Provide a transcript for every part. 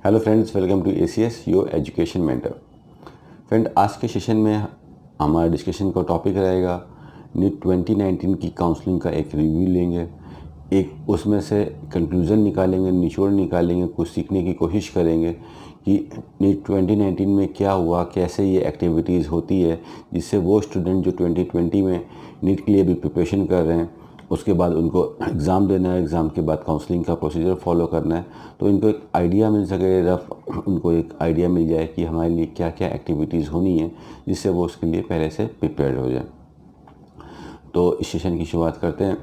Hello friends, welcome to ACS your education mentor. Friend, आज के session में हमारा डिस्कशन का टॉपिक रहेगा नीट 2019 की काउंसलिंग का एक रिव्यू लेंगे। एक उसमें से कंक्लूज़न निकालेंगे, निचोड़ निकालेंगे, कुछ सीखने की कोशिश करेंगे कि नीट 2019 में क्या हुआ, कैसे ये एक्टिविटीज़ होती है, जिससे वो स्टूडेंट जो 2020 में नीट के लिए भी प्रिपरेशन कर रहे हैं, उसके बाद उनको एग्ज़ाम देना है, एग्ज़ाम के बाद काउंसलिंग का प्रोसीजर फॉलो करना है, तो इनको एक आइडिया मिल सके, रफ उनको एक आइडिया मिल जाए कि हमारे लिए क्या क्या एक्टिविटीज़ होनी है, जिससे वो उसके लिए पहले से प्रिपेयर्ड हो जाए। तो इस सेशन की शुरुआत करते हैं।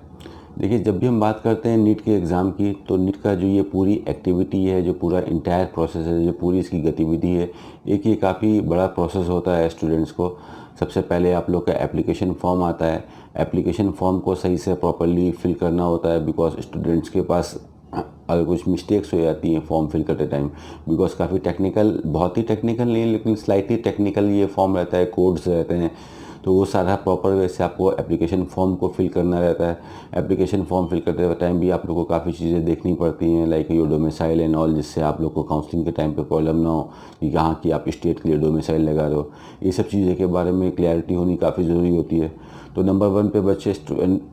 देखिए, जब भी हम बात करते हैं नीट के एग्ज़ाम की, तो नीट का जो ये पूरी एक्टिविटी है, जो पूरा इंटायर प्रोसेस है, जो पूरी इसकी गतिविधि है, एक ये काफ़ी बड़ा प्रोसेस होता है स्टूडेंट्स को। सबसे पहले आप लोग का एप्लीकेशन फॉर्म आता है। एप्लीकेशन फॉर्म को सही से प्रॉपरली फिल करना होता है, बिकॉज स्टूडेंट्स के पास अगर कुछ मिस्टेक्स हो जाती हैं फॉर्म फिल करते टाइम, बिकॉज काफ़ी टेक्निकल, बहुत ही टेक्निकल नहीं लेकिन स्लाइटली टेक्निकल ये फॉर्म रहता है, कोड्स रहते हैं, तो वो सारा प्रॉपर वे से आपको एप्लीकेशन फॉर्म को फिल करना रहता है। एप्लीकेशन फॉर्म फिल करते टाइम भी आप लोग को काफ़ी चीज़ें देखनी पड़ती हैं, like your domicile and all, जिससे आप लोग को काउंसलिंग के टाइम पे प्रॉब्लम ना हो कि कहाँ की आप स्टेट के लिए डोमिसाइल लगा रहे हो। ये सब चीज़ें के बारे में क्लैरिटी होनी काफ़ी ज़रूरी होती है। तो नंबर 1 पे बच्चे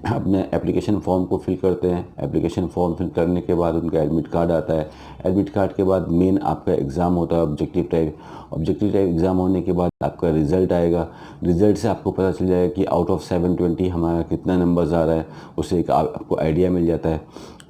अपने एप्लीकेशन फॉर्म को फिल करते हैं। एप्लीकेशन फॉर्म फिल करने के बाद उनका एडमिट कार्ड आता है। एडमिट कार्ड के बाद मेन आपका एग्ज़ाम होता है, objective type. Objective type exam होने के बाद आपका रिज़ल्ट आएगा। रिज़ल्ट से आपको पता चल जाएगा कि आउट ऑफ 720 हमारा कितना नंबर्स आ रहा है, उससे एक आपको आइडिया मिल जाता है।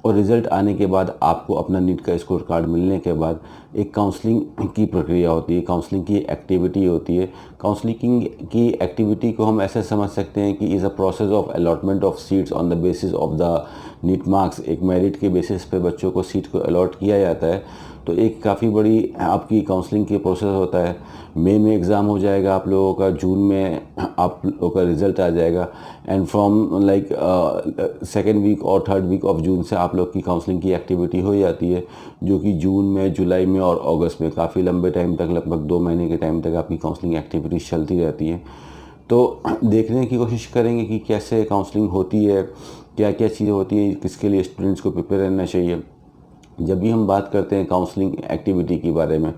और रिज़ल्ट आने के बाद आपको अपना नीट का स्कोर कार्ड मिलने के बाद एक काउंसलिंग की प्रक्रिया होती है, काउंसलिंग की एक्टिविटी होती है। काउंसलिंग की एक्टिविटी को हम ऐसे समझ सकते हैं कि is a process of allotment of seats on the basis of the NEET marks. एक मेरिट के बेसिस पे बच्चों को सीट को अलॉट किया जाता है। तो एक काफ़ी बड़ी आपकी काउंसलिंग की प्रोसेस होता है। मई में एग्ज़ाम हो जाएगा आप लोगों का, जून में आप लोगों का रिज़ल्ट आ जाएगा, and from like second week और थर्ड वीक ऑफ जून से आप लोग की काउंसलिंग की एक्टिविटी हो जाती है, जो कि जून में, जुलाई में और अगस्त में काफ़ी लंबे टाइम तक, लगभग 2 महीने के टाइम तक आपकी काउंसलिंग एक्टिविटीज़ चलती रहती हैं। तो देखने की कोशिश करेंगे कि कैसे काउंसलिंग होती है, क्या क्या चीज़ें होती हैं, किसके लिए स्टूडेंट्स को प्रिपेयर रहना चाहिए। जब भी हम बात करते हैं काउंसलिंग एक्टिविटी के बारे में,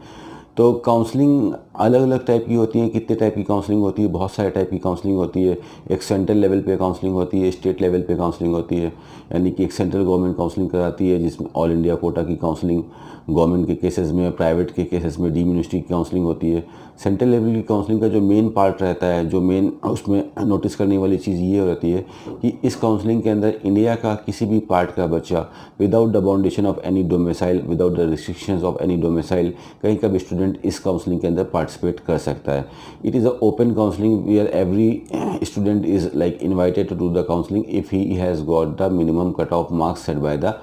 तो काउंसलिंग अलग अलग टाइप की होती है। कितने टाइप की काउंसलिंग होती है? बहुत सारे टाइप की काउंसलिंग होती है। एक सेंट्रल लेवल पे काउंसलिंग होती है, स्टेट लेवल पे काउंसलिंग होती है, यानी कि एक सेंट्रल गवर्नमेंट काउंसलिंग कराती है, जिसमें ऑल इंडिया कोटा की काउंसलिंग गवर्नमेंट के केसेस में, प्राइवेट के केसेस में डीम्ड यूनिवर्सिटी की काउंसलिंग होती है। सेंट्रल लेवल की काउंसलिंग का जो मेन पार्ट रहता है, जो मेन उसमें नोटिस करने वाली चीज़ ये रहती है कि इस काउंसलिंग के अंदर इंडिया का किसी भी पार्ट का बच्चा without the boundation of any domicile, without the restrictions of any domicile, कहीं का भी स्टूडेंट इस काउंसलिंग के अंदर पार्टिसिपेट कर सकता है। It is a open counselling where every student is like invited to do the counselling if he has got the minimum cut off marks set by the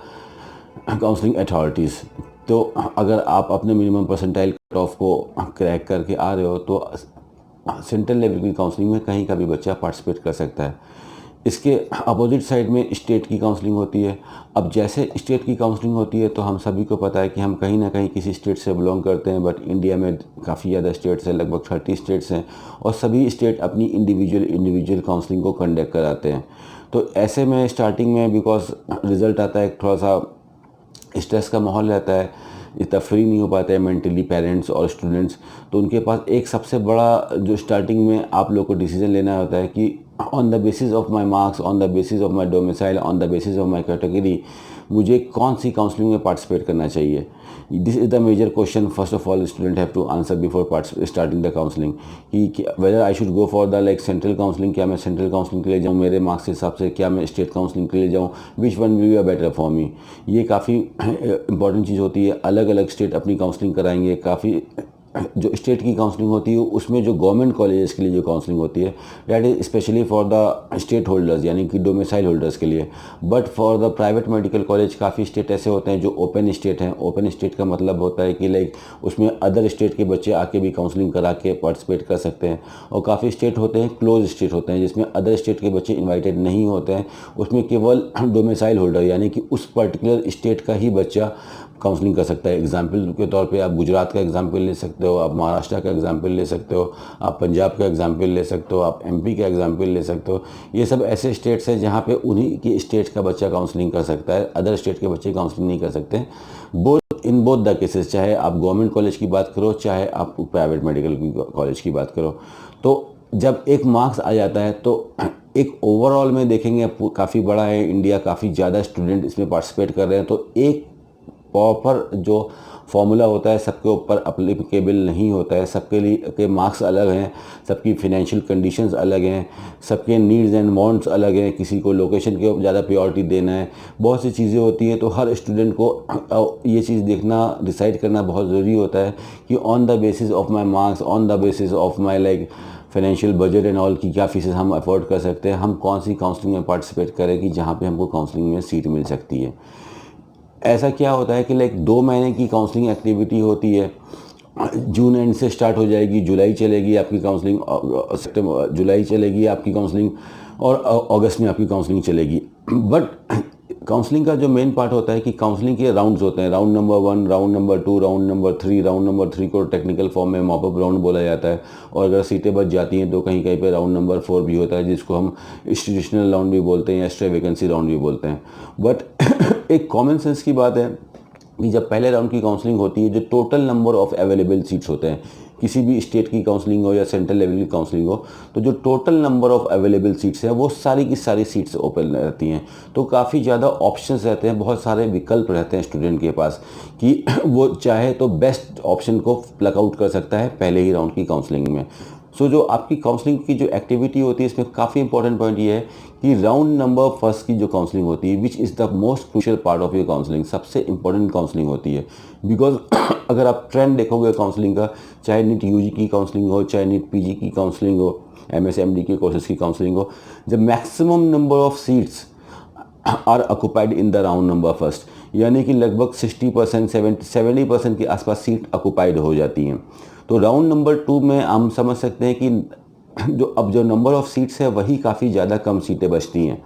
counselling authorities. तो अगर आप अपने minimum percentile cut off को crack करके आ रहे हो, तो सेंट्रल लेवल की काउंसलिंग में कहीं का भी बच्चा पार्टिसिपेट कर सकता है। इसके अपोजिट साइड में स्टेट की काउंसलिंग होती है। अब जैसे स्टेट की काउंसलिंग होती है, तो हम सभी को पता है कि हम कहीं ना कहीं किसी स्टेट से बिलोंग करते हैं, बट इंडिया में काफ़ी ज़्यादा स्टेट्स हैं, लगभग 30 स्टेट्स हैं, और सभी स्टेट अपनी इंडिविजुअल काउंसलिंग को कंडक्ट कराते हैं। तो ऐसे में स्टार्टिंग में, बिकॉज रिज़ल्ट आता है, थोड़ा सा स्ट्रेस का माहौल रहता है, इतना फ्री नहीं हो पाते हैं मेंटली पेरेंट्स और स्टूडेंट्स। तो उनके पास एक सबसे बड़ा जो स्टार्टिंग में आप लोग को डिसीजन लेना होता है कि on the basis of my marks, on the basis of my domicile, on the basis of my category, मुझे कौन सी काउंसलिंग में पार्टिसिपेट करना चाहिए। This is the major question first of all student have to answer before starting the counselling, कि whether I should go for the like central counselling, क्या मैं central counselling के लिए जाऊँ मेरे मार्क्स के हिसाब से, क्या मैं स्टेट काउंसलिंग के लिए जाऊँ, which one will be a better for me. ये काफ़ी इंपॉर्टेंट चीज़ होती है। अलग अलग स्टेट अपनी काउंसलिंग कराएंगे। काफ़ी जो स्टेट की काउंसलिंग होती है, उसमें जो गवर्नमेंट कॉलेजेस के लिए जो काउंसलिंग होती है, that is specially for the state holders, यानी कि डोमिसाइल होल्डर्स के लिए। But for the private medical college, काफ़ी स्टेट ऐसे होते हैं जो ओपन स्टेट हैं। ओपन स्टेट का मतलब होता है कि लाइक उसमें अदर स्टेट के बच्चे आके भी काउंसलिंग करा के पार्टिसिपेट कर सकते हैं। और काफ़ी स्टेट होते हैं क्लोज स्टेट होते हैं, जिसमें अदर स्टेट के बच्चे इन्वाइटेड नहीं होते हैं। उसमें केवल डोमिसाइल होल्डर, यानी कि उस पर्टिकुलर स्टेट का ही बच्चा काउंसलिंग कर सकता है। एग्जाम्पल के तौर पे आप गुजरात का एग्जाम्पल ले सकते हो, आप महाराष्ट्र का एग्जाम्पल ले सकते हो, आप पंजाब का एग्जाम्पल ले सकते हो, आप एमपी का एग्जाम्पल ले सकते हो। ये सब ऐसे स्टेट्स हैं जहाँ पे उन्हीं की स्टेट का बच्चा काउंसलिंग कर सकता है, अदर स्टेट के बच्चे काउंसलिंग नहीं कर सकते। इन बोथ द केसेस, चाहे आप गवर्नमेंट कॉलेज की बात करो चाहे आप प्राइवेट मेडिकल कॉलेज की बात करो, तो जब एक मार्क्स आ जाता है तो एक ओवरऑल में देखेंगे काफ़ी बड़ा है इंडिया, काफ़ी ज़्यादा स्टूडेंट इसमें पार्टिसिपेट कर रहे हैं, तो एक प्रॉपर जो फॉर्मूला होता है सबके ऊपर अप्लीकेबल नहीं होता है। सबके लिए के मार्क्स अलग हैं, सबकी फाइनेंशियल कंडीशंस अलग हैं, सबके नीड्स एंड वांट्स अलग हैं, किसी को लोकेशन के ज़्यादा प्रायोरिटी देना है, बहुत सी चीज़ें होती हैं। तो हर स्टूडेंट को ये चीज़ देखना, डिसाइड करना बहुत ज़रूरी होता है कि on the basis of my marks, on the basis of my like financial budget and all की क्या फीसेस हम अफोर्ड कर सकते हैं, हम कौन सी काउंसलिंग में पार्टिसिपेट करें कि जहाँ पे हमको काउंसलिंग में सीट मिल सकती है। ऐसा क्या होता है कि लाइक 2 महीने की काउंसलिंग एक्टिविटी होती है, जून एंड से स्टार्ट हो जाएगी, जुलाई चलेगी आपकी काउंसलिंग, जुलाई चलेगी आपकी काउंसलिंग और अगस्त में आपकी काउंसलिंग चलेगी। बट काउंसलिंग का जो मेन पार्ट होता है कि काउंसलिंग के राउंड्स होते हैं, round number 1, round number 2, round number 3। Round number 3 को टेक्निकल फॉर्म में मॉप अप राउंड बोला जाता है, और अगर सीटें बच जाती हैं तो कहीं कहीं पे राउंड नंबर 4 भी होता है, जिसको हम इंस्टीट्यूशनल राउंड भी बोलते हैं या एक्स्ट्रा वैकेंसी राउंड भी बोलते हैं। बट एक कॉमन सेंस की बात है कि जब पहले राउंड की काउंसलिंग होती है, जो total number of available seats होते हैं, किसी भी स्टेट की काउंसलिंग हो या सेंट्रल लेवल की काउंसलिंग हो, तो जो total number of available seats हैं वो सारी की सारी सीट्स ओपन रहती हैं। तो काफ़ी ज़्यादा ऑप्शंस रहते हैं, बहुत सारे विकल्प रहते हैं स्टूडेंट के पास कि वो चाहे तो बेस्ट ऑप्शन को प्लग आउट कर सकता है पहले ही राउंड की काउंसलिंग में। सो जो आपकी काउंसलिंग की जो एक्टिविटी होती है, इसमें काफ़ी इंपॉर्टेंट पॉइंट ये है कि राउंड नंबर फर्स्ट की जो काउंसलिंग होती है, which is the most crucial part of your counselling, सबसे इंपॉर्टेंट काउंसलिंग होती है। बिकॉज अगर आप ट्रेंड देखोगे काउंसलिंग का, चाहे नीट यूजी की काउंसलिंग हो, चाहे नीट पीजी की काउंसलिंग हो, एमएसएमडी के कोर्सेज की काउंसलिंग हो, जब maximum number of seats are occupied in the round number first, यानी कि लगभग 60%, 70% के आसपास सीट ऑक्यूपाइड हो जाती हैं, तो राउंड नंबर 2 में हम समझ सकते हैं कि जो नंबर ऑफ सीट्स है वही काफ़ी ज़्यादा कम सीटें बचती हैं,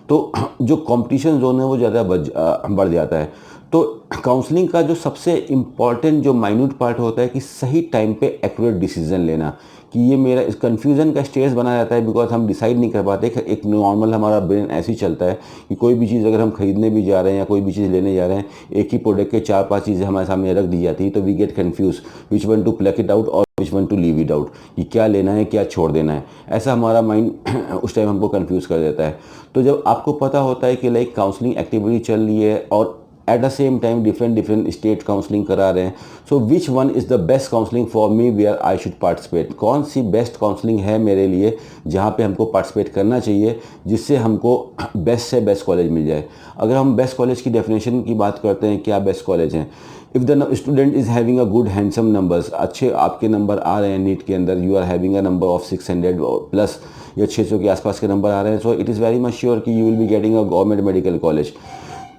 तो जो कंपटीशन जोन है वो ज़्यादा बढ़ जाता है। तो काउंसलिंग का जो सबसे इम्पॉर्टेंट जो माइन्यूट पार्ट होता है कि सही टाइम पे एक्यूरेट डिसीजन लेना, कि ये मेरा इस कन्फ्यूज़न का स्टेज बना रहता है, बिकॉज हम डिसाइड नहीं कर पाते। एक नॉर्मल हमारा ब्रेन ऐसे ही चलता है कि कोई भी चीज़ अगर हम खरीदने भी जा रहे हैं या कोई भी चीज़ लेने जा रहे हैं, एक ही प्रोडक्ट के 4-5 चीज़ें हमारे सामने रख दी जाती है, तो we get confuse which one to pluck it out or which one to leave it out, कि क्या लेना है क्या छोड़ देना है। ऐसा हमारा माइंड उस टाइम हमको कन्फ्यूज़ कर देता है। तो जब आपको पता होता है कि लाइक काउंसलिंग एक्टिविटी चल रही है और at the same time different state counselling करा रहे हैं, so which one is the best counselling for me where I should participate, कौन सी बेस्ट काउंसलिंग है मेरे लिए जहाँ पे हमको पार्टिसिपेट करना चाहिए, जिससे हमको बेस्ट से बेस्ट कॉलेज मिल जाए। अगर हम बेस्ट कॉलेज की डेफिनेशन की बात करते हैं, क्या बेस्ट कॉलेज हैं, if the student is having a good handsome numbers, अच्छे आपके नंबर आ रहे हैं नीट के अंदर, you are having a number of 600 plus या 600 के आसपास के नंबर आ रहे हैं, so it is very much sure कि you will be getting a government medical college.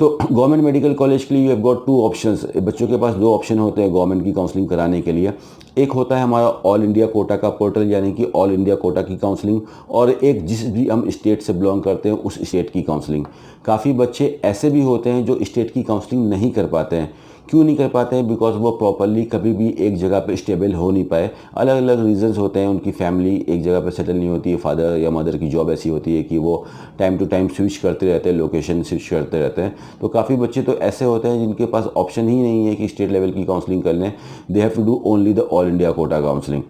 तो गवर्नमेंट मेडिकल कॉलेज के लिए यू हैव गॉट 2 ऑप्शंस, बच्चों के पास 2 ऑप्शन होते हैं गवर्नमेंट की काउंसलिंग कराने के लिए। एक होता है हमारा ऑल इंडिया कोटा का पोर्टल, यानी कि ऑल इंडिया कोटा की काउंसलिंग, और एक जिस भी हम स्टेट से बिलोंग करते हैं उस स्टेट की काउंसलिंग। काफ़ी बच्चे ऐसे भी होते हैं जो स्टेट की काउंसलिंग नहीं कर पाते हैं। क्यों नहीं कर पाते हैं? बिकॉज वो प्रॉपरली कभी भी एक जगह पे स्टेबल हो नहीं पाए। अलग अलग रीजंस होते हैं, उनकी फैमिली एक जगह पे सेटल नहीं होती है, फादर या मदर की जॉब ऐसी होती है कि वो टाइम टू टाइम स्विच करते रहते हैं, लोकेशन स्विच करते रहते हैं। तो काफ़ी बच्चे तो ऐसे होते हैं जिनके पास ऑप्शन ही नहीं है कि स्टेट लेवल की काउंसलिंग कर लें, they have to do only the all India quota counselling.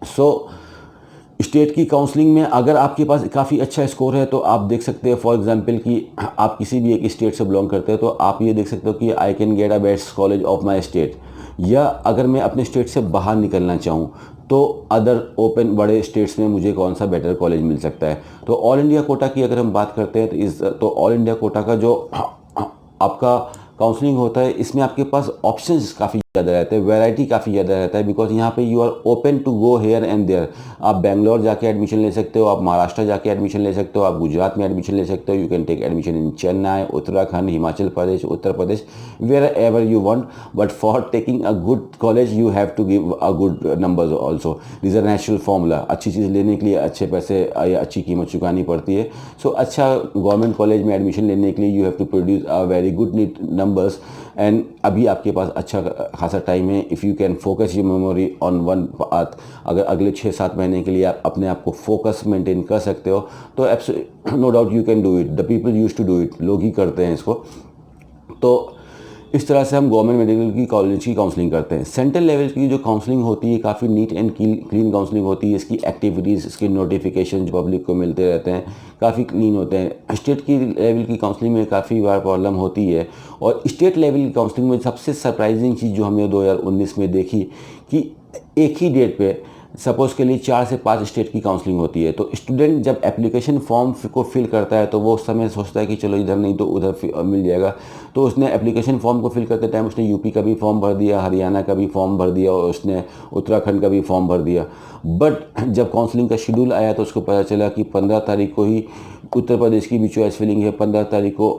So state की काउंसलिंग में अगर आपके पास काफ़ी अच्छा स्कोर है तो आप देख सकते हैं, फॉर एग्जांपल कि आप किसी भी एक स्टेट से बिलोंग करते हैं तो आप ये देख सकते हो कि I can get a best college of my state, या अगर मैं अपने स्टेट से बाहर निकलना चाहूँ तो अदर ओपन बड़े स्टेट्स में मुझे कौन सा बेटर कॉलेज मिल सकता है। तो ऑल इंडिया कोटा की अगर हम बात करते हैं तो ऑल इंडिया कोटा का जो आपका काउंसलिंग होता है, इसमें आपके पास ऑप्शंस काफ़ी ज़्यादा रहता है, वैरायटी काफ़ी ज़्यादा रहता है, बिकॉज यहाँ पे you are open to go here and there. आप बेंगलोर जाके एडमिशन ले सकते हो, आप महाराष्ट्र जाके एडमिशन ले सकते हो, आप गुजरात में एडमिशन ले सकते हो, you can take admission in Chennai, Uttarakhand, Himachal Pradesh, Uttar Pradesh, wherever you want, but for taking a good college you have to give a good numbers also. This are natural formula. अच्छी चीज़ लेने के लिए अच्छे पैसे या अच्छी कीमत चुकानी पड़ती है। सो अच्छा गवर्नमेंट कॉलेज में एडमिशन लेने के लिए you have to produce a very good NEET numbers, and अभी आपके पास अच्छा खासा टाइम है। If you can focus your memory on one path, अगर अगले 6-7 महीने के लिए आप अपने आप को फोकस मेंटेन कर सकते हो तो no doubt you can do it. The people use to do it, लोग ही करते हैं इसको। तो इस तरह से हम गवर्नमेंट मेडिकल की कॉलेज की काउंसलिंग करते हैं। सेंट्रल लेवल की जो काउंसलिंग होती है काफ़ी नीट एंड क्लीन काउंसलिंग होती है। इसकी एक्टिविटीज़, इसके नोटिफिकेशन जो पब्लिक को मिलते रहते हैं काफ़ी क्लीन होते हैं। स्टेट की लेवल की काउंसलिंग में काफ़ी बार प्रॉब्लम होती है, और स्टेट लेवल की काउंसलिंग में सबसे सरप्राइजिंग चीज़ जो हमने 2019 में देखी कि एक ही डेट पे सपोज़ के लिए 4 से 5 स्टेट की काउंसलिंग होती है। तो स्टूडेंट जब एप्लीकेशन फॉर्म को फिल करता है तो वो उस समय सोचता है कि चलो इधर नहीं तो उधर मिल जाएगा। तो उसने एप्लीकेशन फॉर्म को फिल करते टाइम उसने यूपी का भी फॉर्म भर दिया, हरियाणा का भी फॉर्म भर दिया, और उसने उत्तराखंड का भी फॉर्म भर दिया। बट जब काउंसलिंग का शेड्यूल आया तो उसको पता चला कि 15 तारीख को ही उत्तर प्रदेश की भी चॉइस फिलिंग है, 15 तारीख को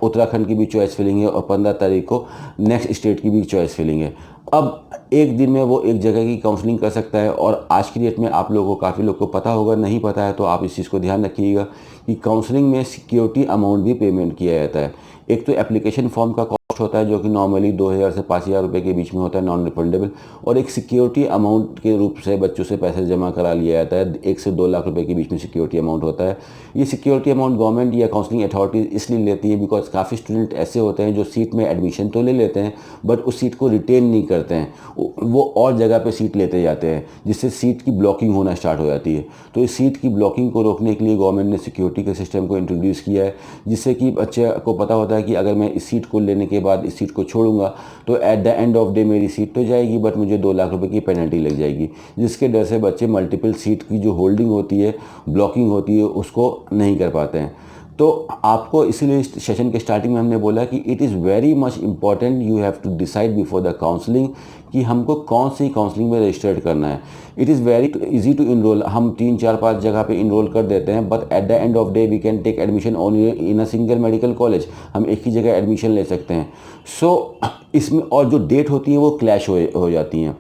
उत्तराखंड की भी चॉइस फिलिंग है, और 15 तारीख को नेक्स्ट स्टेट की भी चॉइस फिलिंग है। अब एक दिन में वो एक जगह की काउंसलिंग कर सकता है। और आज की डेट में आप लोगों को, काफ़ी लोग को पता होगा, नहीं पता है तो आप इस चीज़ को ध्यान रखिएगा कि काउंसलिंग में सिक्योरिटी अमाउंट भी पेमेंट किया जाता है। एक तो एप्लीकेशन फॉर्म का कॉस्ट होता है जो कि नॉर्मली 2000 से 5000 रुपये के बीच में होता है, नॉन रिफंडेबल, और एक सिक्योरिटी अमाउंट के रूप से बच्चों से पैसे जमा करा लिया जाता है। 1 से 2 लाख रुपए के बीच में सिक्योरिटी अमाउंट होता है। ये सिक्योरिटी अमाउंट गवर्नमेंट या काउंसलिंग अथॉरिटी इसलिए लेती है बिकॉज काफ़ी स्टूडेंट ऐसे होते हैं जो सीट में एडमिशन तो ले लेते हैं बट उस सीट को रिटेन नहीं करते हैं, वो और जगह पे सीट लेते जाते हैं, जिससे सीट की ब्लॉकिंग होना स्टार्ट हो जाती है। तो इस सीट की ब्लॉकिंग को रोकने के लिए गवर्नमेंट ने सिक्योरिटी के सिस्टम को इंट्रोड्यूस किया है, जिससे कि बच्चे को पता होता है कि अगर मैं इस सीट को लेने के बाद इस सीट को छोड़ूंगा तो eight the end of day मेरी सीट तो जाएगी बट मुझे 2 लाख रुपए की पेनल्टी लग जाएगी, जिसके डर से बच्चे मल्टीपल सीट की जो होल्डिंग होती है, ब्लॉकिंग होती है, उसको नहीं कर पाते हैं। तो आपको इसीलिए इस सेशन के स्टार्टिंग में हमने बोला कि it is very much important, you have to decide before the counselling कि हमको कौन सी काउंसलिंग में रजिस्टर्ड करना है। It is very easy to enrol, हम 3-4-5 जगह पे इनरोल कर देते हैं, but at the end of day we can take admission only in a single medical college. हम एक ही जगह एडमिशन ले सकते हैं। सो इसमें और जो डेट होती है वो क्लैश हो जाती हैं।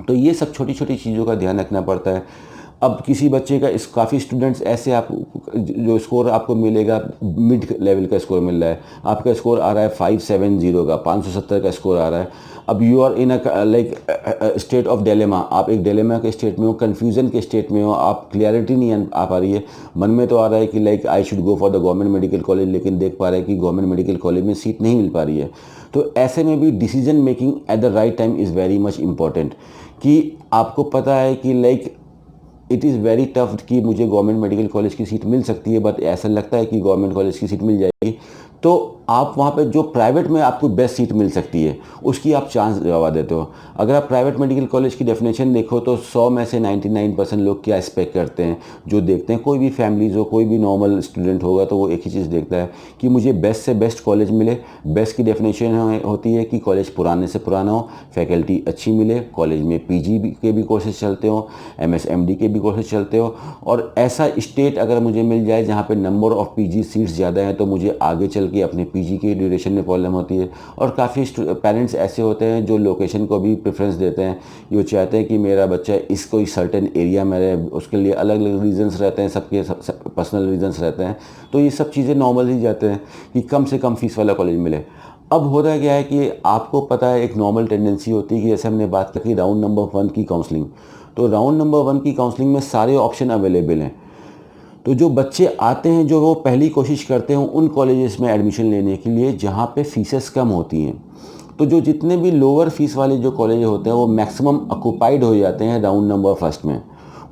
तो ये सब छोटी छोटी चीज़ों का ध्यान रखना पड़ता है। अब किसी बच्चे का काफ़ी स्टूडेंट्स ऐसे आप जो स्कोर आपको मिलेगा, मिड लेवल का स्कोर मिल रहा है, आपका स्कोर आ रहा है 570 का, 570 का स्कोर आ रहा है। अब you are in a like state of dilemma, आप एक डिलेमा के स्टेट में हो, कन्फ्यूज़न के स्टेट में हो, आप क्लियरिटी नहीं आ पा रही है। मन में तो आ रहा है कि like I should go for the government medical college, लेकिन देख पा रहे हैं कि गवर्नमेंट मेडिकल कॉलेज में सीट नहीं मिल पा रही है। तो ऐसे में भी decision making at the right time is very much important, कि आपको पता है कि like it is very tough कि मुझे गवर्नमेंट मेडिकल कॉलेज की सीट मिल सकती है, बट ऐसा लगता है कि गवर्नमेंट कॉलेज की सीट मिल जाएगी, तो आप वहाँ पे जो प्राइवेट में आपको बेस्ट सीट मिल सकती है उसकी आप चांस गवा देते हो। अगर आप प्राइवेट मेडिकल कॉलेज की डेफिनेशन देखो तो 100 में से 99% लोग क्या एक्सपेक्ट करते हैं, जो देखते हैं, कोई भी फैमिलीज हो, कोई भी नॉर्मल स्टूडेंट होगा तो वो एक ही चीज़ देखता है कि मुझे बेस्ट से बेस्ट कॉलेज मिले। बेस्ट की डेफिनेशन होती है कि कॉलेज पुराने से पुराना हो, फैकल्टी अच्छी मिले, कॉलेज में पीजी के भी कोर्सेज चलते हो, एमएसएमडी के भी कोर्सेज चलते हो, और ऐसा स्टेट अगर मुझे मिल जाए जहाँ पे नंबर ऑफ़ पीजी सीट्स ज़्यादा हैं तो मुझे आगे चल के अपने पीजी के ड्यूरेशन में प्रॉब्लम होती है। और काफ़ी पेरेंट्स ऐसे होते हैं जो लोकेशन को भी प्रेफरेंस देते हैं, वो चाहते हैं कि मेरा बच्चा इस कोई सर्टेन एरिया में रहे, उसके लिए अलग अलग रीजंस रहते हैं, सबके पर्सनल रीजंस रहते हैं। तो ये सब चीज़ें नॉर्मल ही जाते हैं कि कम से कम फीस वाला कॉलेज मिले। अब होता क्या है कि आपको पता है एक नॉर्मल टेंडेंसी होती है कि जैसे हमने बात की राउंड नंबर 1 की काउंसलिंग, तो राउंड नंबर 1 की काउंसलिंग में सारे ऑप्शन अवेलेबल हैं। तो जो बच्चे आते हैं, जो वो पहली कोशिश करते हैं उन कॉलेजेस में एडमिशन लेने के लिए जहाँ पे फीसेस कम होती हैं। तो जो जितने भी लोअर फीस वाले जो कॉलेज होते हैं वो मैक्सिमम ऑक्यूपाइड हो जाते हैं राउंड नंबर 1 में।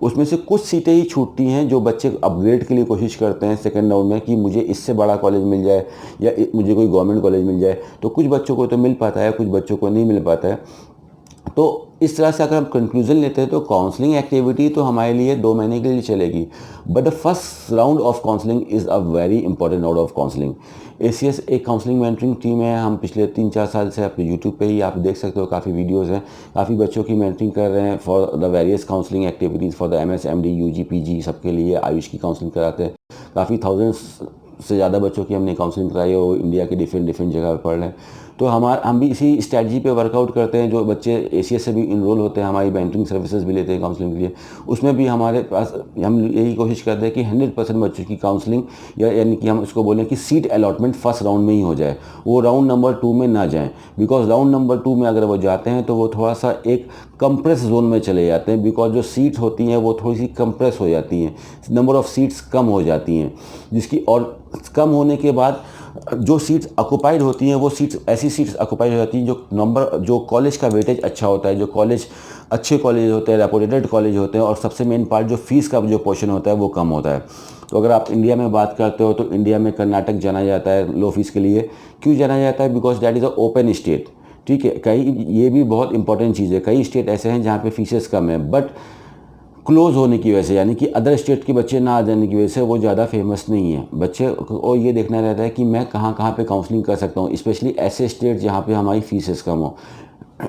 उसमें से कुछ सीटें ही छूटती हैं जो बच्चे अपग्रेड के लिए कोशिश करते हैं सेकेंड राउंड में कि मुझे इससे बड़ा कॉलेज मिल जाए या मुझे कोई गवर्नमेंट कॉलेज मिल जाए। तो कुछ बच्चों को तो मिल पाता है, कुछ बच्चों को नहीं मिल पाता है। तो इस तरह से अगर हम कंक्लूजन लेते हैं तो काउंसलिंग एक्टिविटी तो हमारे लिए 2 महीने के लिए चलेगी, but the first round of counselling is a very important round of counselling. ACS एक काउंसलिंग मेंटरिंग टीम है, हम पिछले 3-4 साल से अपने यूट्यूब पे ही आप देख सकते हो, काफ़ी वीडियोस हैं, काफ़ी बच्चों की मेंटरिंग कर रहे हैं for the various counselling activities for the MS, MD, UG, PG, सबके लिए आयुष की काउंसलिंग कराते हैं। काफ़ी थाउजेंड्स से ज़्यादा बच्चों की हमने काउंसलिंग कराई है, वो इंडिया के डिफरेंट डिफरेंट जगह पर पढ़ रहे हैं। तो हम भी इसी स्ट्रैटेजी पे वर्कआउट करते हैं। जो बच्चे एसीएस से भी इनरोल होते हैं, हमारी मेंटरिंग सर्विसेज भी लेते हैं काउंसलिंग के लिए, उसमें भी हमारे पास हम यही कोशिश करते हैं कि 100% बच्चों की काउंसलिंग, यानी कि हम उसको बोलें कि सीट अलॉटमेंट फर्स्ट राउंड में ही हो जाए, वो राउंड नंबर 2 में ना जाएँ। बिकॉज राउंड नंबर 2 में अगर वो जाते हैं तो वो थोड़ा सा एक कंप्रेस जोन में चले जाते हैं, बिकॉज जो सीट होती हैं वो थोड़ी सी कंप्रेस हो जाती हैं, नंबर ऑफ़ सीट्स कम हो जाती हैं, जिसकी और कम होने के बाद जो सीट्स ऑक्युपाइड होती हैं वो सीट्स ऐसी सीट्स ऑक्युपाइड हो जाती हैं जो कॉलेज का वेटेज अच्छा होता है, जो कॉलेज अच्छे कॉलेज होते हैं, रेपुटेड कॉलेज होते हैं, और सबसे मेन पार्ट जो फीस का जो पोर्शन होता है वो कम होता है। तो अगर आप इंडिया में बात करते हो तो इंडिया में कर्नाटक जाना जाता है लो फीस के लिए। क्यों जाना जाता है? Because that is a open state. ठीक है, कई ये भी बहुत इंपॉर्टेंट चीज़ है, कई स्टेट ऐसे हैं जहाँ पे फीसेस कम है, बट क्लोज होने की वजह से, यानी कि अदर स्टेट के बच्चे ना आ जाने की वजह से वो ज़्यादा फेमस नहीं है। बच्चे को ये देखना रहता है कि मैं कहाँ कहाँ पे काउंसलिंग कर सकता हूँ, स्पेशली ऐसे स्टेट जहाँ पे हमारी फीसेस कम हो।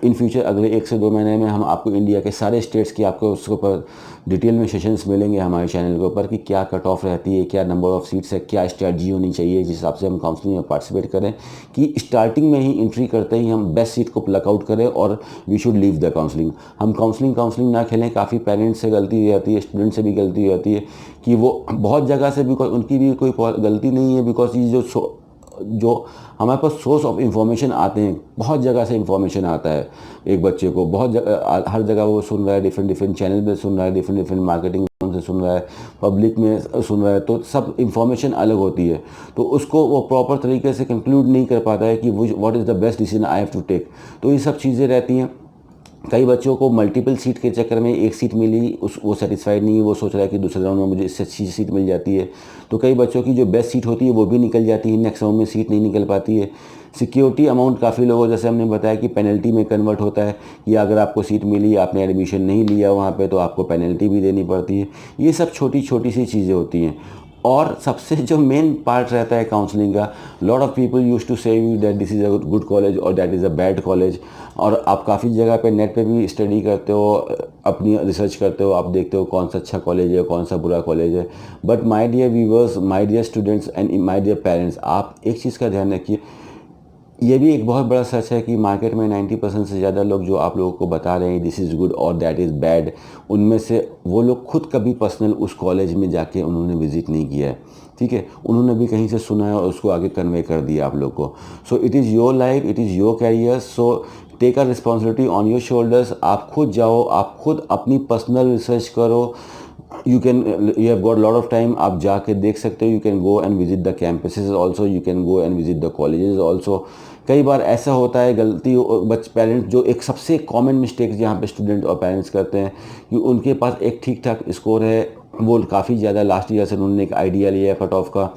इन फ्यूचर अगले 1 से 2 महीने में हम आपको इंडिया के सारे स्टेट्स की आपको उसके ऊपर डिटेल में सेशंस मिलेंगे हमारे चैनल के ऊपर, कि क्या कट ऑफ रहती है, क्या नंबर ऑफ़ सीट्स है, क्या स्ट्रैटेजी होनी चाहिए जिस हिसाब से हम काउंसलिंग में पार्टिसिपेट करें, कि स्टार्टिंग में ही एंट्री करते ही हम बेस्ट सीट को प्लक आउट करें और we should leave the counselling. हम काउंसलिंग ना खेलें। काफ़ी पेरेंट्स से गलती हो जाती है, स्टूडेंट से भी गलती हो जाती है कि वो बहुत जगह से, बिकॉज उनकी भी कोई गलती नहीं है, बिकॉज ये जो हमारे पास सोर्स ऑफ इंफॉर्मेशन आते हैं, बहुत जगह से इंफॉर्मेशन आता है एक बच्चे को, बहुत जगह, हर जगह वो सुन रहा है, डिफरेंट डिफरेंट चैनल पे सुन रहा है, डिफरेंट डिफरेंट मार्केटिंग से सुन रहा है, पब्लिक में सुन रहा है, तो सब इंफॉर्मेशन अलग होती है, तो उसको वो प्रॉपर तरीके से कंक्लूड नहीं कर पाता है कि what is the best decision I have to take. तो ये सब चीज़ें रहती हैं। कई बच्चों को मल्टीपल सीट के चक्कर में एक सीट मिली, वो सेटिस्फाइड नहीं है, वो सोच रहा है कि दूसरे राउंड में मुझे इससे अच्छी सीट मिल जाती है। तो कई बच्चों की जो बेस्ट सीट होती है वो भी निकल जाती है, नेक्स्ट राउंड में सीट नहीं निकल पाती है। सिक्योरिटी अमाउंट काफ़ी लोगों, जैसे हमने बताया, कि पेनल्टी में कन्वर्ट होता है, कि अगर आपको सीट मिली, आपने एडमिशन नहीं लिया वहाँ पे, तो आपको पेनल्टी भी देनी पड़ती है। ये सब छोटी छोटी सी चीज़ें होती हैं। और सबसे जो मेन पार्ट रहता है काउंसलिंग का, lot of people use to say you that this is a good college और that is a bad college. और आप काफ़ी जगह पे नेट पे भी स्टडी करते हो, अपनी रिसर्च करते हो, आप देखते हो कौन सा अच्छा कॉलेज है, कौन सा बुरा कॉलेज है। But my dear viewers, my dear students and my dear parents, आप एक चीज़ का ध्यान रखिए, ये भी एक बहुत बड़ा सच है कि मार्केट में 90% से ज़्यादा लोग जो आप लोगों को बता रहे हैं दिस इज़ गुड और दैट इज़ बैड, उनमें से वो लोग खुद कभी पर्सनल उस कॉलेज में जाके उन्होंने विज़िट नहीं किया है। ठीक है, उन्होंने भी कहीं से सुना है और उसको आगे कन्वे कर दिया आप लोग को। So it is your life, it is your career, so take a responsibility on your shoulders. आप खुद जाओ, आप खुद अपनी पर्सनल रिसर्च करो। You have got lot of time, आप जाके देख सकते हो। You can go and visit the campuses also, you can go and visit the colleges also. कई बार ऐसा होता है गलती पेरेंट्स, जो एक सबसे कॉमन मिस्टेक जहाँ पे स्टूडेंट और पेरेंट्स करते हैं, कि उनके पास एक ठीक ठाक स्कोर है, वो काफ़ी ज़्यादा लास्ट ईयर से उन्होंने एक आइडिया लिया है कट ऑफ का।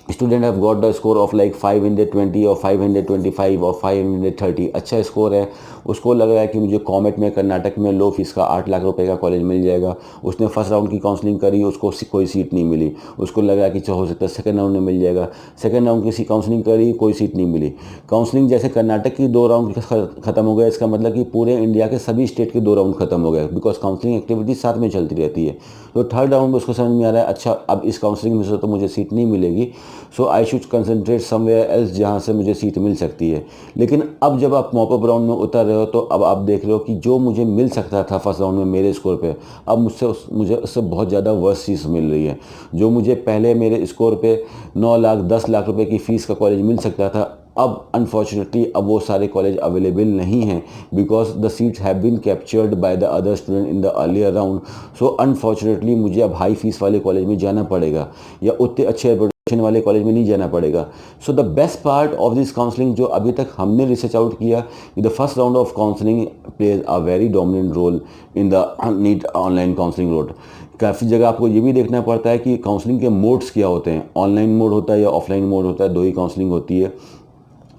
Student have got the score of like 520 और 525 और 530, अच्छा स्कोर है। उसको लग रहा है कि मुझे कॉमेट में, कर्नाटक में लो फीस का 8 लाख रुपए का कॉलेज मिल जाएगा। उसने फर्स्ट राउंड की काउंसलिंग करी, उसको कोई सीट नहीं मिली। उसको लग रहा है कि हो सकता है सेकंड राउंड में मिल जाएगा। सेकंड राउंड की काउंसलिंग करी, कोई सीट नहीं मिली। काउंसलिंग जैसे कर्नाटक की 2 राउंड खत्म हो गया, इसका मतलब कि पूरे इंडिया के सभी स्टेट के 2 राउंड खत्म हो गए, बिकॉज काउंसलिंग एक्टिविटी साथ में चलती रहती है। तो थर्ड राउंड में उसको समझ में आ रहा है, अच्छा अब इस काउंसलिंग में से तो मुझे सीट नहीं मिलेगी, so I should concentrate somewhere else जहाँ से मुझे सीट मिल सकती है। लेकिन अब जब आप मॉपअप राउंड में उतर रहे हो, तो अब आप देख रहे हो कि जो मुझे मिल सकता था फर्स्ट राउंड में मेरे स्कोर पे, अब मुझे उससे बहुत ज़्यादा वर्स चीज़ मिल रही है। जो मुझे पहले मेरे स्कोर पे 9 लाख 10 लाख रुपए की फ़ीस का कॉलेज मिल सकता था, अब अनफॉर्चुनेटली अब वो सारे कॉलेज अवेलेबल नहीं हैं, because the seats have been captured by the other student in the earlier round. So unfortunately मुझे अब हाई फीस वाले कॉलेज में जाना पड़ेगा, या उतने अच्छे वाले कॉलेज में नहीं जाना पड़ेगा। So the best part of this counselling, जो अभी तक हमने रिसर्च आउट किया, the first round of counselling plays a very dominant role in the NEET online counselling road. काफ़ी जगह आपको ये भी देखना पड़ता है कि काउंसलिंग के मोड्स क्या होते हैं, ऑनलाइन मोड होता है या ऑफलाइन मोड होता है, 2 ही काउंसलिंग होती है।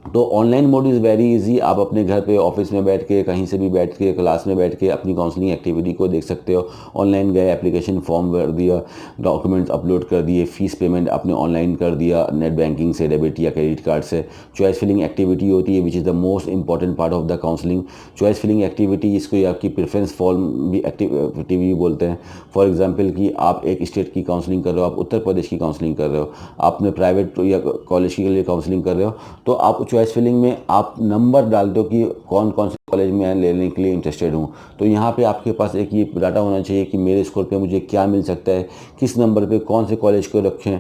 तो online mode is very easy. आप अपने घर पे ऑफिस में बैठ के, कहीं से भी बैठ के, क्लास में बैठ के अपनी काउंसलिंग एक्टिविटी को देख सकते हो। ऑनलाइन गए, एप्लीकेशन फॉर्म भर दिया, डॉक्यूमेंट्स अपलोड कर दिए, फीस पेमेंट आपने ऑनलाइन कर दिया नेट बैंकिंग से, डेबिट या क्रेडिट कार्ड से। चॉइस फिलिंग एक्टिविटी होती है which is the most important part of the counselling. Choice filling activity, इसको आपकी प्रेफरेंस फॉर्म भी एक्टिविटी भी बोलते हैं। फॉर एग्जाम्पल कि आप एक स्टेट की काउंसलिंग कर रहे हो, आप उत्तर प्रदेश की काउंसलिंग कर रहे हो, आपने प्राइवेट या कॉलेज के लिए काउंसलिंग कर रहे हो, तो आप चॉइस फिलिंग में आप नंबर डाल दो कि कौन कौन से कॉलेज में लेने के लिए इंटरेस्टेड हूँ। तो यहाँ पे आपके पास एक ये डाटा होना चाहिए कि मेरे स्कोर पे मुझे क्या मिल सकता है, किस नंबर पे कौन से कॉलेज को रखें।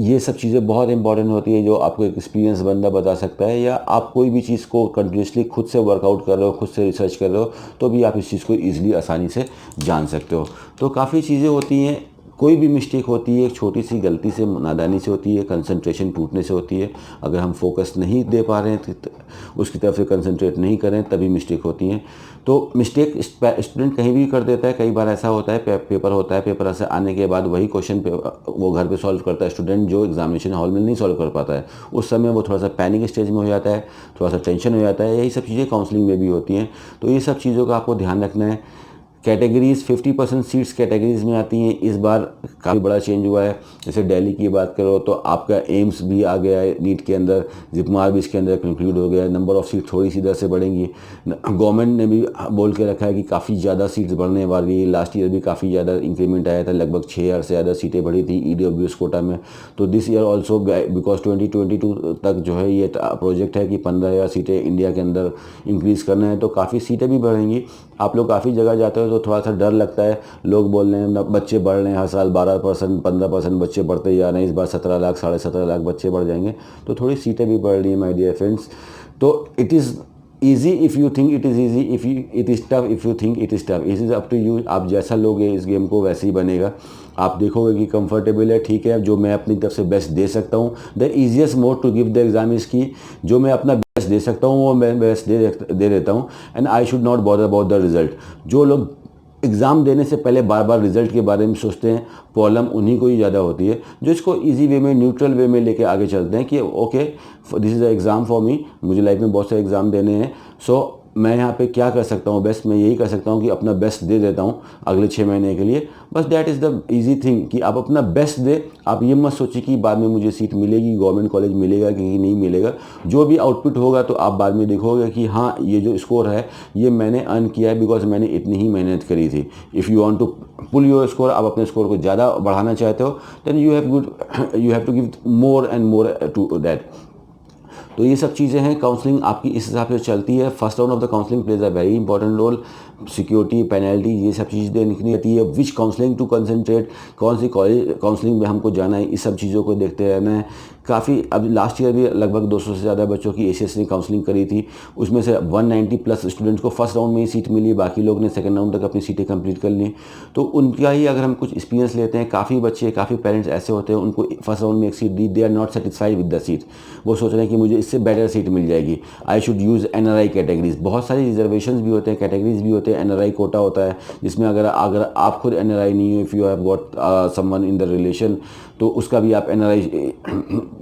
ये सब चीज़ें बहुत इंपॉर्टेंट होती है जो आपको एक एक्सपीरियंस बंदा बता सकता है। या आप कोई भी चीज़ को कंटिन्यूसली खुद से वर्कआउट कर रहे हो, खुद से रिसर्च कर रहे हो, तो भी आप इस चीज़ को ईजिली आसानी से जान सकते हो। तो काफ़ी चीज़ें होती हैं। कोई भी मिस्टेक होती है एक छोटी सी गलती से, नादानी से होती है, कंसंट्रेशन टूटने से होती है। अगर हम फोकस नहीं दे पा रहे हैं तो उसकी तरफ से कंसंट्रेट नहीं करें, तभी मिस्टेक होती हैं। तो मिस्टेक स्टूडेंट कहीं भी कर देता है। कई बार ऐसा होता है पेपर होता है, पेपर से आने के बाद वही क्वेश्चन वो घर पे सॉल्व करता है स्टूडेंट, जो एग्जामिनेशन हॉल में नहीं सॉल्व कर पाता है। उस समय वो थोड़ा सा पैनिक स्टेज में हो जाता है, थोड़ा सा टेंशन हो जाता है। यही सब चीज़ें काउंसलिंग में भी होती हैं। तो ये सब चीज़ों का आपको ध्यान रखना है। कैटेगरीज 50% सीट्स कैटेगरीज में आती हैं। इस बार काफ़ी बड़ा चेंज हुआ है। जैसे दिल्ली की बात करो तो आपका एम्स भी आ गया है नीट के अंदर, जिपमार भी इसके अंदर कंक्लूड हो गया है। नंबर ऑफ सीट थोड़ी सी इधर से बढ़ेंगी। गवर्नमेंट ने भी बोल के रखा है कि काफ़ी ज़्यादा सीट्स बढ़ने वाली है। लास्ट ईयर भी काफ़ी ज़्यादा इंक्रीमेंट आया था, लगभग 6000 से ज़्यादा सीटें बढ़ी थी EWS कोटा में। तो दिस ईयर ऑल्सो बिकॉज 2022 तक जो है ये प्रोजेक्ट है कि 15000 सीटें इंडिया के अंदर इंक्रीज़ करना है। तो काफ़ी सीटें भी बढ़ेंगी। आप लोग काफ़ी जगह जाते हो तो थोड़ा सा डर लगता है। लोग बोल रहे हैं बच्चे बढ़ रहे हैं, हर साल 12% 15% बच्चे बढ़ते जा रहे हैं, इस बार 17 लाख 17.5 लाख बच्चे बढ़ जाएंगे। तो थोड़ी सीटें भी बढ़ रही हैं माय डियर फ्रेंड्स। तो it is easy if you think it is easy, if you it is tough if you think it is tough. It is up to you. आप जैसा लोगे इस गेम को वैसे ही बनेगा। आप देखोगे कि कंफर्टेबल है, ठीक है, जो मैं अपनी तरफ से बेस्ट दे सकता हूँ। The easiest mode to give the exam is की जो मैं अपना बेस्ट दे सकता हूँ वो मैं बेस्ट दे देता हूँ। And I should not bother about the result. जो लोग एग्ज़ाम देने से पहले बार बार रिजल्ट के बारे में सोचते हैं, प्रॉब्लम उन्हीं को ही ज़्यादा होती है। जो इसको इजी वे में, न्यूट्रल वे में लेके आगे चलते हैं कि okay this is a exam for me, मुझे लाइफ में बहुत सारे एग्ज़ाम देने हैं। सो मैं यहाँ पे क्या कर सकता हूँ बेस्ट, मैं यही कर सकता हूँ कि अपना बेस्ट दे देता हूँ अगले 6 महीने के लिए। बस that is the easy thing कि आप अपना बेस्ट दे। आप ये मत सोचिए कि बाद में मुझे सीट मिलेगी, गवर्नमेंट कॉलेज मिलेगा कि नहीं मिलेगा। जो भी आउटपुट होगा तो आप बाद में देखोगे कि हाँ ये जो स्कोर है ये मैंने अर्न किया है बिकॉज मैंने इतनी ही मेहनत करी थी। If you want to pull your score, आप अपने स्कोर को ज़्यादा बढ़ाना चाहते हो, then you have to give more and more to that. तो ये सब चीज़ें हैं। काउंसलिंग आपकी इस हिसाब से चलती है। First round of the counselling plays a very important role. Security, penalty, ये सब चीज़ें निकली रहती है। विच काउंसलिंग टू कंसंट्रेट, कौन सी कॉलेज काउंसलिंग में हमको जाना है, इस सब चीज़ों को देखते रहना है। काफ़ी अब लास्ट ईयर भी लगभग 200 से ज़्यादा बच्चों की ACS ने काउंसलिंग करी थी। उसमें से 190 प्लस स्टूडेंट्स को फर्स्ट राउंड में ही सीट मिली, बाकी लोग ने सेकंड राउंड तक अपनी सीटें कंप्लीट कर ली। तो उनका ही अगर हम कुछ एक्सपीरियंस लेते हैं, काफ़ी बच्चे, काफ़ी पेरेंट्स ऐसे होते हैं उनको फर्स्ट राउंड में एक सीट दी, they are not satisfied with the seat. वो सोच रहे हैं कि मुझे इससे बेटर सीट मिल जाएगी, I should use NRI categories. बहुत सारी रिजर्वेशन भी होते हैं, कैटेगरीज भी होते हैं। NRI कोटा होता है जिसमें अगर आप खुद NRI नहीं हो, if you have got someone in the relation, तो उसका भी आप NRI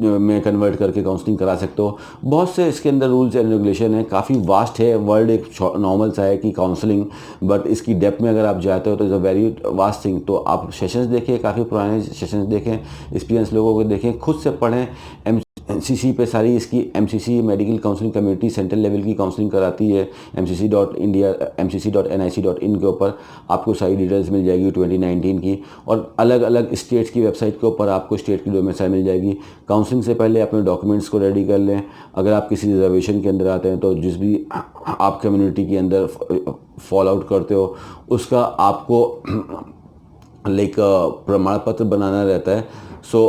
में कन्वर्ट करके काउंसलिंग करा सकते हो। बहुत से इसके अंदर रूल्स एंड रेगुलेशन है। काफ़ी वास्ट है वर्ल्ड, एक नॉर्मल सा है कि काउंसलिंग, बट इसकी डेप्थ में अगर आप जाते हो तो is a very vast thing. तो आप सेशंस देखें, काफ़ी पुराने सेशंस देखें, एक्सपीरियंस लोगों को देखें, खुद से पढ़ें। MCC पे सारी इसकी MCC medical counselling community central level की काउंसलिंग कराती है। MCC.India MCC.nic.in के ऊपर आपको सारी डिटेल्स मिल जाएगी 2019 की। और अलग अलग स्टेट्स की वेबसाइट के ऊपर आपको स्टेट की डोमिसाइल मिल जाएगी। काउंसलिंग से पहले अपने डॉक्यूमेंट्स को रेडी कर लें। अगर आप किसी रिजर्वेशन के अंदर आते हैं तो जिस भी आप कम्युनिटी के अंदर फॉल आउट करते हो उसका आपको लाइक प्रमाण पत्र बनाना रहता है। सो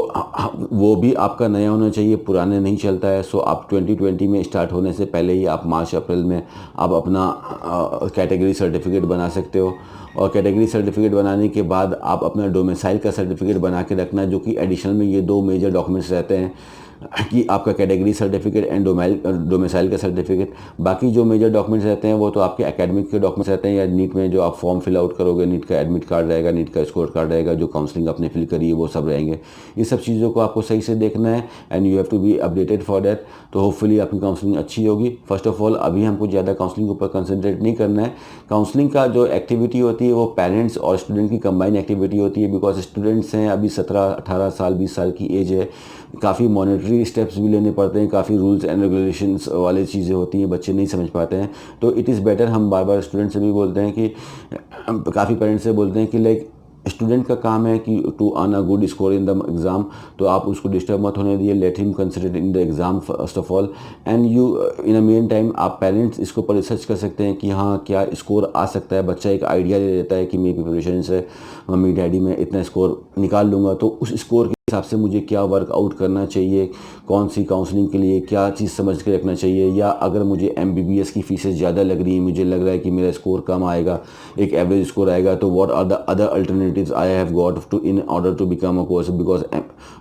वो भी आपका नया होना चाहिए, पुराने नहीं चलता है। सो आप 2020 में स्टार्ट होने से पहले ही आप मार्च अप्रैल में आप अपना कैटेगरी सर्टिफिकेट बना सकते हो। और कैटेगरी सर्टिफिकेट बनाने के बाद आप अपना डोमिसाइल का सर्टिफिकेट बना के रखना, जो कि एडिशनल में ये 2 मेजर डॉक्यूमेंट्स रहते हैं। कि आपका कैटेगरी सर्टिफिकेट एंड डोमिसाइल का सर्टिफिकेट। बाकी जो मेजर डॉक्यूमेंट्स रहते हैं वो तो आपके एकेडमिक के डॉक्यूमेंट्स रहते हैं, या नीट में जो आप फॉर्म फिल आउट करोगे, नीट का एडमिट कार्ड रहेगा, नीट का स्कोर कार्ड रहेगा, जो काउंसलिंग आपने फिल करी है वो सब रहेंगे। ये सब चीज़ों को आपको सही से देखना है and you have to be updated for that. तो होपफुली आपकी काउंसलिंग अच्छी होगी। फर्स्ट ऑफ ऑल अभी हमको ज़्यादा काउंसलिंग के ऊपर कंसंट्रेट नहीं करना है। काउंसलिंग का जो एक्टिविटी होती है वो पेरेंट्स और स्टूडेंट की कंबाइन एक्टिविटी होती है, बिकॉज स्टूडेंट्स हैं अभी 17-18 साल 20 साल की एज है। काफ़ी मॉनेटरी स्टेप्स भी लेने पड़ते हैं, काफ़ी रूल्स एंड रेगुलेशंस वाली चीज़ें होती हैं, बच्चे नहीं समझ पाते हैं। तो इट इज़ बेटर, हम बार बार स्टूडेंट से भी बोलते हैं कि काफ़ी पेरेंट्स से बोलते हैं कि लाइक स्टूडेंट का काम है कि to earn a good score in the exam, तो आप उसको डिस्टर्ब मत होने दिए। Let him consider in the exam first of all and you in a main time आप पेरेंट्स इसके ऊपर रिसर्च कर सकते हैं कि हाँ क्या स्कोर आ सकता है। बच्चा एक आइडिया दे देता है कि मेरी प्रिपरेशन से मम्मी डैडी मैं इतना स्कोर निकाल लूँगा, तो उस स्कोर के हिसाब से मुझे क्या वर्कआउट करना चाहिए, कौन सी काउंसलिंग के लिए क्या चीज़ समझ के रखना चाहिए। या अगर मुझे MBBS की फ़ीसेस ज़्यादा लग रही हैं, मुझे लग रहा है कि मेरा स्कोर कम आएगा, एक एवरेज स्कोर आएगा, तो what are the other alternatives I have got to in order to become a course. Because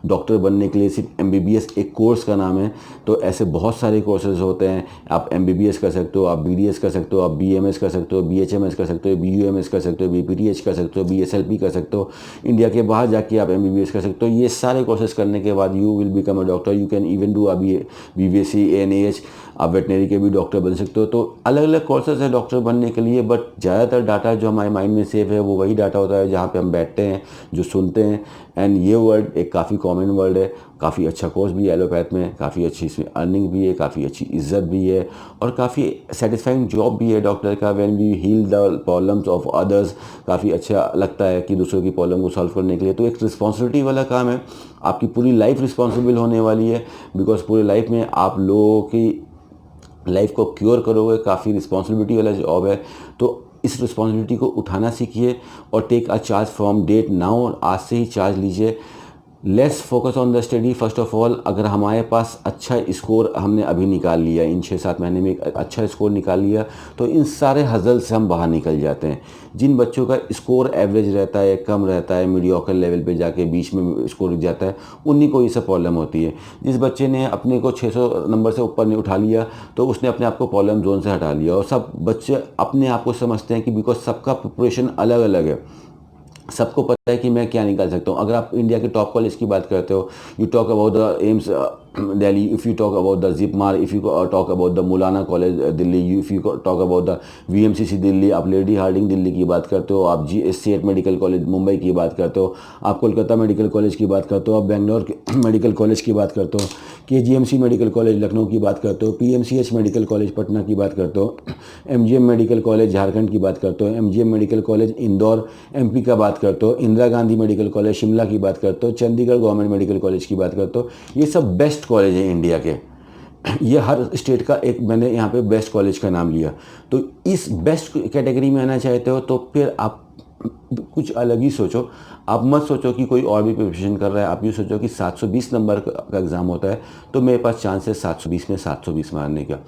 doctor बनने के लिए सिर्फ MBBS एक कोर्स का नाम है, तो ऐसे बहुत सारे कोर्सेज होते हैं। आप MBBS कर सकते हो, आप BDS कर सकते हो, आप BMS कर सकते हो, BHMS कर सकते हो, BUMS कर सकते हो, BPTH कर सकते हो, BSLP कर सकते हो। इंडिया के बाहर जाके आप MBBS कर सकते हो। ये सारे कोर्सेज करने के बाद you will become a doctor. You can even do BVC ANAH, आप वेटनरी के भी डॉक्टर बन सकते हो। तो अलग अलग कोर्सेज है डॉक्टर बनने के लिए, बट ज़्यादातर डाटा जो हमारे माइंड में सेव है वो वही डाटा होता है जहाँ पे हम बैठते हैं, जो सुनते हैं। एंड ये वर्ड एक काफ़ी कॉमन वर्ड है, काफ़ी अच्छा कोर्स भी है एलोपैथ में, काफ़ी अच्छी इसमें अर्निंग भी है, काफ़ी अच्छी इज्जत भी है, और काफ़ी सेटिस्फाइंग जॉब भी है डॉक्टर का। When we heal the problems of others, काफ़ी अच्छा लगता है कि दूसरों की प्रॉब्लम को सॉल्व करने के लिए। तो एक रिस्पॉन्सिबिलिटी वाला काम है, आपकी पूरी लाइफ रिस्पॉन्सिबल होने वाली है, बिकॉज पूरी लाइफ में आप लोगों की लाइफ को क्योर करोगे। काफ़ी रिस्पॉन्सिबिलिटी वाला जॉब है, तो इस रिस्पॉन्सिबिलिटी को उठाना सीखिए और take a charge from date now. आज से ही चार्ज लीजिए। Let's focus on the study first of all. अगर हमारे पास अच्छा स्कोर हमने अभी निकाल लिया, इन 6-7 महीने में एक अच्छा स्कोर निकाल लिया, तो इन सारे हजल से हम बाहर निकल जाते हैं। जिन बच्चों का स्कोर एवरेज रहता है, कम रहता है, मीडियोकर लेवल पे जाके बीच में स्कोर रुक जाता है, उन्हीं को ये सब प्रॉब्लम होती है। जिस बच्चे ने अपने को 600 नंबर से ऊपर नहीं उठा लिया, तो उसने अपने आप को प्रॉब्लम जोन से हटा लिया। और सब बच्चे अपने आप को समझते हैं कि बिकॉज सबका प्रिपरेशन अलग अलग है, सबको पता है कि मैं क्या निकाल सकता हूँ। अगर आप इंडिया के टॉप कॉलेज की बात करते हो, you talk about the AIIMS Delhi, if you talk about the JIPMER, if you talk about the Maulana college Delhi, if you talk about the VMCC Delhi, आप लेडी हार्डिंग दिल्ली की बात करते हो, आप GSCH मेडिकल कॉलेज मुंबई की बात करते हो, आप कोलकाता मेडिकल कॉलेज की बात करते हो, आप बेंगलोर मेडिकल कॉलेज की बात करते हो, KGMC मेडिकल कॉलेज लखनऊ की बात करते हो, PMCH मेडिकल कॉलेज पटना की बात करते हो, MGM मेडिकल कॉलेज झारखंड की बात करते हो, MGM medical college Indore MP का बात करते हो, इंदिरा गांधी मेडिकल कॉलेज शिमला की बात करते हो, चंडीगढ़ गवर्नमेंट मेडिकल कॉलेज की बात करते हो। ये सब बेस्ट कॉलेज है इंडिया के। ये हर स्टेट का एक मैंने यहाँ पे बेस्ट कॉलेज का नाम लिया। तो इस बेस्ट कैटेगरी में आना चाहते हो तो फिर आप कुछ अलग ही सोचो। आप मत सोचो कि कोई और भी प्रिपरेशन कर रहा है, आप ये सोचो कि 720 नंबर का एग्ज़ाम होता है, तो मेरे पास चांस है 720 में 720 मारने का।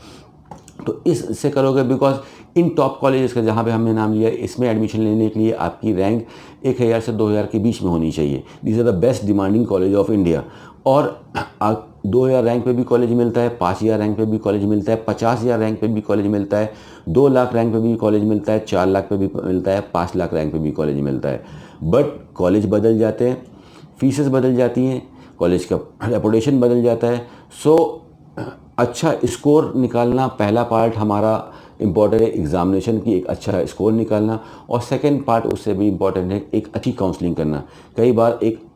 तो इससे करोगे, बिकॉज इन टॉप कॉलेजेस का जहाँ पे हमने नाम लिया, इसमें एडमिशन लेने के लिए आपकी रैंक 1000 से 2000 के बीच में होनी चाहिए। These are the best demanding college of India. और 2000 रैंक पे भी कॉलेज मिलता है, 5000 रैंक पे भी कॉलेज मिलता है, 50,000 रैंक पे भी कॉलेज मिलता है, 2 लाख रैंक पे भी कॉलेज मिलता है, 4 लाख पे भी मिलता है, 5 लाख रैंक पे भी कॉलेज मिलता है। बट कॉलेज बदल जाते हैं, फीसेस बदल जाती हैं, कॉलेज का रेपुटेशन बदल जाता है। सो अच्छा स्कोर निकालना पहला पार्ट हमारा इम्पॉर्टेंट है, एग्जामिनेशन की एक अच्छा स्कोर निकालना। और सेकंड पार्ट उससे भी इम्पॉर्टेंट है, एक अच्छी काउंसलिंग करना। कई बार एक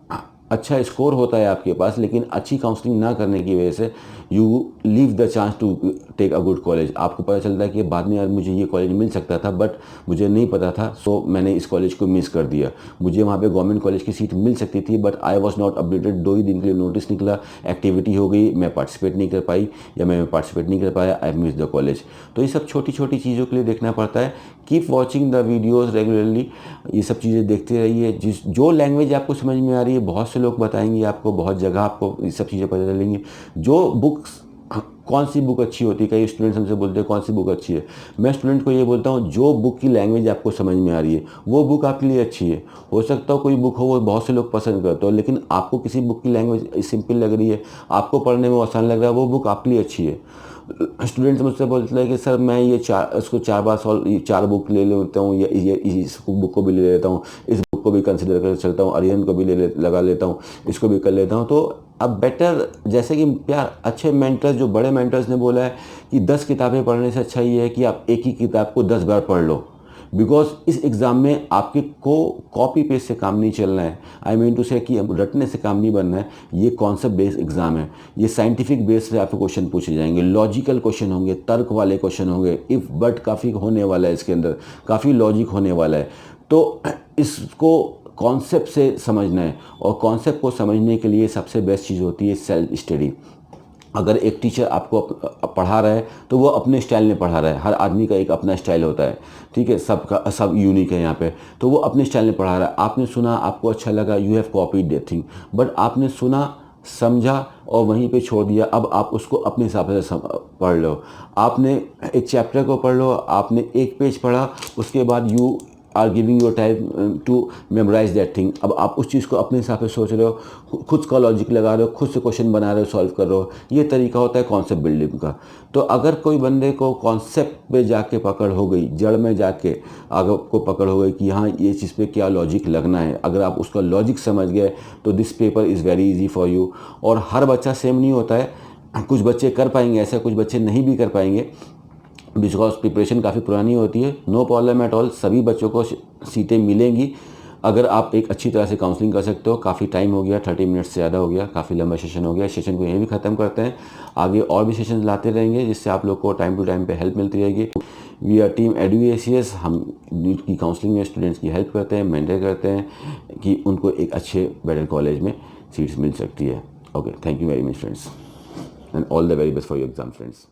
अच्छा स्कोर होता है आपके पास, लेकिन अच्छी काउंसलिंग ना करने की वजह से you leave the chance to take a good college. आपको पता चलता है कि बाद में यार मुझे ये कॉलेज मिल सकता था, बट मुझे नहीं पता था, सो मैंने इस कॉलेज को मिस कर दिया। मुझे वहाँ पे गवर्नमेंट कॉलेज की सीट मिल सकती थी, but I was not updated. 2 ही दिन के लिए नोटिस निकला, एक्टिविटी हो गई, मैं पार्टिसिपेट नहीं कर पाई, या मैं पार्टिसिपेट नहीं कर पाया, आई मिस द कॉलेज। तो ये सब छोटी छोटी चीज़ों के लिए देखना पड़ता है। Keep watching the videos regularly, ये सब चीज़ें देखते रहिए। जो लैंग्वेज आपको समझ में आ रही है, बहुत से लोग बताएंगे आपको, बहुत जगह आपको ये सब चीज़ें पता चलेंगी। जो बुक्स कौन सी बुक अच्छी होती है, कई स्टूडेंट्स हमसे बोलते हैं कौन सी बुक अच्छी है। मैं स्टूडेंट को ये बोलता हूँ जो बुक की लैंग्वेज आपको समझ में आ रही है वो बुक आपके लिए अच्छी है। हो सकता हो कोई बुक हो वो बहुत से लोग पसंद करते हो, लेकिन आपको किसी बुक की लैंग्वेज सिंपल लग रही है, आपको पढ़ने में आसान लग रहा है, वो बुक आपके लिए अच्छी है। स्टूडेंट्स मुझसे बोलते हैं कि सर मैं ये इसको 4 बार सॉल्व 4 बुक ले लेता हूँ, या ये इस बुक को भी ले लेता हूँ, इस बुक को भी कंसिडर कर चलता हूँ, अरिहंत को भी लगा लेता हूँ, इसको भी कर लेता हूँ। तो अब बेटर, जैसे कि प्यार अच्छे मेंटर्स, जो बड़े मेंटर्स ने बोला है कि 10 किताबें पढ़ने से अच्छा ये है कि आप एक ही किताब को 10 बार पढ़ लो। बिकॉज इस एग्ज़ाम में आपके को कॉपी पेस्ट से काम नहीं चलना है। आई मीन टू से कि रटने से काम नहीं बनना है। ये कॉन्सेप्ट बेस्ड एग्ज़ाम है, ये साइंटिफिक बेस से आपको क्वेश्चन पूछे जाएंगे, लॉजिकल क्वेश्चन होंगे, तर्क वाले क्वेश्चन होंगे, इफ़ बट काफ़ी होने वाला है, इसके अंदर काफ़ी लॉजिक होने वाला है। तो इसको कॉन्सेप्ट से समझना है, और कॉन्सेप्ट को समझने के लिए सबसे बेस्ट चीज़ होती है सेल्फ स्टडी। अगर एक टीचर आपको पढ़ा रहा है तो वो अपने स्टाइल में पढ़ा रहा है, हर आदमी का एक अपना स्टाइल होता है, ठीक है, सबका सब यूनिक है यहाँ पे, तो वो अपने स्टाइल में पढ़ा रहा है। आपने सुना, आपको अच्छा लगा, you have copied that thing, but आपने सुना, समझा और वहीं पे छोड़ दिया। अब आप उसको अपने हिसाब से पढ़ लो। आपने एक चैप्टर को पढ़ लो, आपने एक पेज पढ़ा, उसके बाद you are giving your time to memorise that thing. अब आप उस चीज़ को अपने हिसाब से सोच रहे हो, खुद का लॉजिक लगा रहे हो, खुद से क्वेश्चन बना रहे हो, सॉल्व कर रहे हो। ये तरीका होता है कॉन्सेप्ट बिल्डिंग का। तो अगर कोई बंदे को कॉन्सेप्ट पे जाके पकड़ हो गई, जड़ में जाके अगर को पकड़ हो गई कि हाँ ये चीज़ पे क्या लॉजिक लगना है, अगर आप उसका लॉजिक समझ गए तो this paper is very easy for you. और हर बच्चा सेम नहीं होता है, कुछ बच्चे कर पाएंगे ऐसा, कुछ बच्चे नहीं भी कर पाएंगे, बिकॉज प्रिपरेशन काफ़ी पुरानी होती है। नो प्रॉब्लम एट ऑल, सभी बच्चों को सीटें मिलेंगी अगर आप एक अच्छी तरह से काउंसलिंग कर सकते हो। काफ़ी टाइम हो गया, 30 मिनट से ज़्यादा हो गया, काफ़ी लंबा सेशन हो गया। सेशन को यहीं भी ख़त्म करते हैं, आगे और भी सेशन लाते रहेंगे जिससे आप लोग को टाइम टू टाइम पे हेल्प मिलती रहेगी। वी आर टीम EduACS, हम नीट की काउंसलिंग में स्टूडेंट्स की हेल्प करते हैं, मेंटर करते हैं कि उनको एक अच्छे बेटर कॉलेज में सीट्स मिल सकती है। Okay, thank you very much friends, and all the very best for your exam friends.